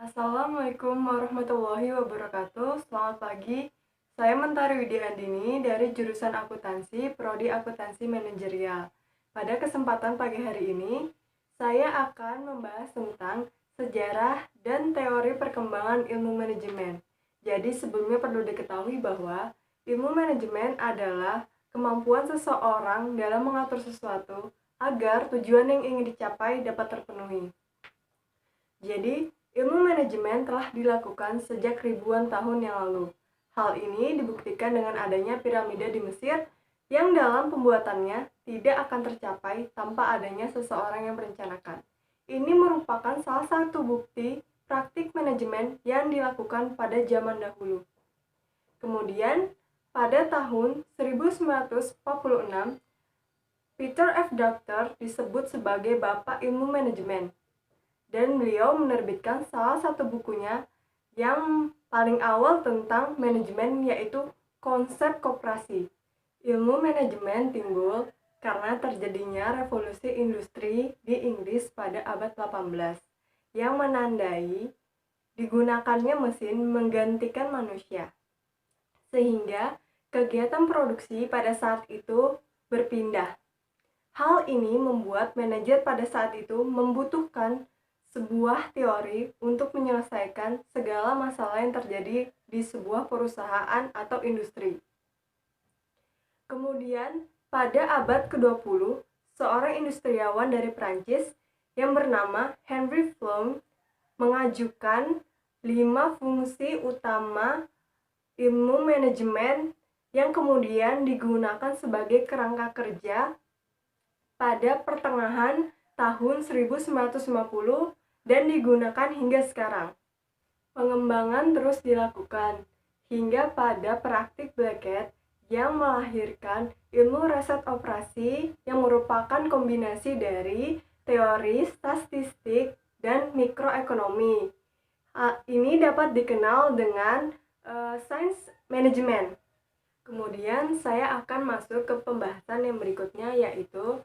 Assalamualaikum warahmatullahi wabarakatuh. Selamat pagi. Saya Mentari Widyandini dari jurusan Akuntansi, Prodi Akuntansi Manajerial. Pada kesempatan pagi hari ini, saya akan membahas tentang sejarah dan teori perkembangan ilmu manajemen. Jadi sebelumnya perlu diketahui bahwa ilmu manajemen adalah kemampuan seseorang dalam mengatur sesuatu agar tujuan yang ingin dicapai dapat terpenuhi. Jadi, ilmu manajemen telah dilakukan sejak ribuan tahun yang lalu. Hal ini dibuktikan dengan adanya piramida di Mesir yang dalam pembuatannya tidak akan tercapai tanpa adanya seseorang yang merencanakan. Ini merupakan salah satu bukti praktik manajemen yang dilakukan pada zaman dahulu. Kemudian, pada tahun 1946, Peter F. Drucker disebut sebagai Bapak Ilmu Manajemen. Dan beliau menerbitkan salah satu bukunya yang paling awal tentang manajemen, yaitu Konsep Koperasi. Ilmu manajemen timbul karena terjadinya revolusi industri di Inggris pada abad 18 yang menandai digunakannya mesin menggantikan manusia. Sehingga kegiatan produksi pada saat itu berpindah. Hal ini membuat manajer pada saat itu membutuhkan sebuah teori untuk menyelesaikan segala masalah yang terjadi di sebuah perusahaan atau industri. Kemudian, pada abad ke-20, seorang industriawan dari Prancis yang bernama Henry Fromm mengajukan 5 fungsi utama ilmu manajemen yang kemudian digunakan sebagai kerangka kerja pada pertengahan tahun 1950 dan digunakan hingga sekarang. Pengembangan terus dilakukan hingga pada praktik Blackett yang melahirkan ilmu riset operasi yang merupakan kombinasi dari teori statistik dan mikroekonomi. Ini dapat dikenal dengan sains manajemen. Kemudian saya akan masuk ke pembahasan yang berikutnya, yaitu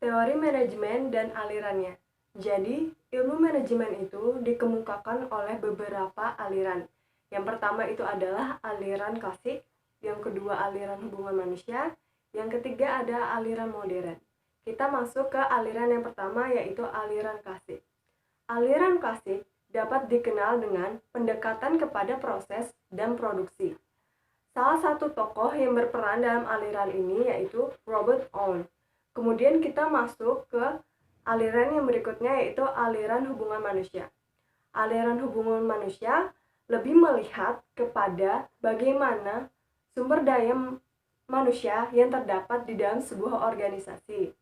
teori manajemen dan alirannya. Jadi, ilmu manajemen itu dikemukakan oleh beberapa aliran. Yang pertama itu adalah aliran klasik, yang kedua aliran hubungan manusia, yang ketiga ada aliran modern. Kita masuk ke aliran yang pertama, yaitu aliran klasik. Aliran klasik dapat dikenal dengan pendekatan kepada proses dan produksi. Salah satu tokoh yang berperan dalam aliran ini yaitu Robert Owen. Kemudian kita masuk ke aliran yang berikutnya, yaitu aliran hubungan manusia. Aliran hubungan manusia lebih melihat kepada bagaimana sumber daya manusia yang terdapat di dalam sebuah organisasi.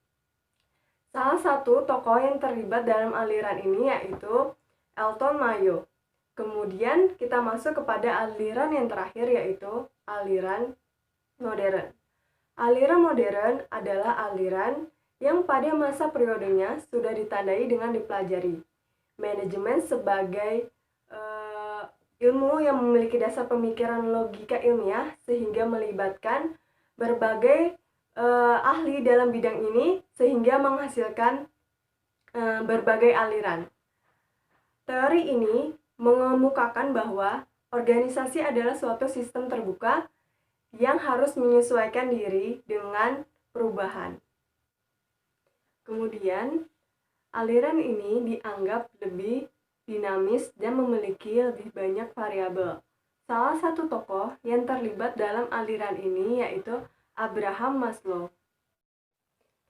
Salah satu tokoh yang terlibat dalam aliran ini yaitu Elton Mayo. Kemudian kita masuk kepada aliran yang terakhir, yaitu aliran modern. Aliran modern adalah aliran yang pada masa periodenya sudah ditandai dengan dipelajari manajemen sebagai ilmu yang memiliki dasar pemikiran logika ilmiah sehingga melibatkan berbagai ahli dalam bidang ini sehingga menghasilkan berbagai aliran. Teori ini mengemukakan bahwa organisasi adalah suatu sistem terbuka yang harus menyesuaikan diri dengan perubahan. Kemudian, aliran ini dianggap lebih dinamis dan memiliki lebih banyak variabel. Salah satu tokoh yang terlibat dalam aliran ini yaitu Abraham Maslow.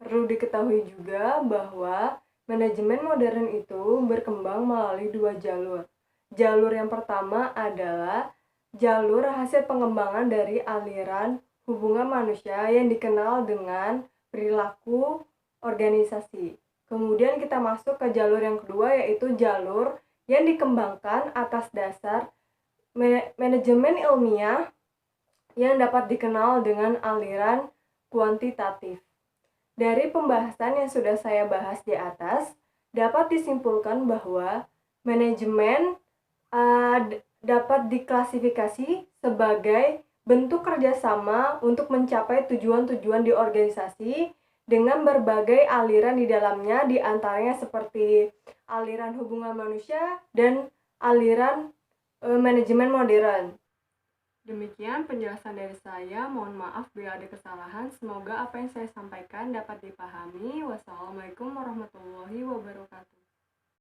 Perlu diketahui juga bahwa manajemen modern itu berkembang melalui 2 jalur. Jalur yang pertama adalah jalur hasil pengembangan dari aliran hubungan manusia yang dikenal dengan perilaku organisasi. Kemudian kita masuk ke jalur yang kedua, yaitu jalur yang dikembangkan atas dasar manajemen ilmiah yang dapat dikenal dengan aliran kuantitatif. Dari pembahasan yang sudah saya bahas di atas, dapat disimpulkan bahwa manajemen dapat diklasifikasi sebagai bentuk kerjasama untuk mencapai tujuan-tujuan di organisasi dengan berbagai aliran di dalamnya, di antaranya seperti aliran hubungan manusia dan aliran manajemen modern. Demikian penjelasan dari saya. Mohon maaf bila ada kesalahan. Semoga apa yang saya sampaikan dapat dipahami. Wassalamualaikum warahmatullahi wabarakatuh.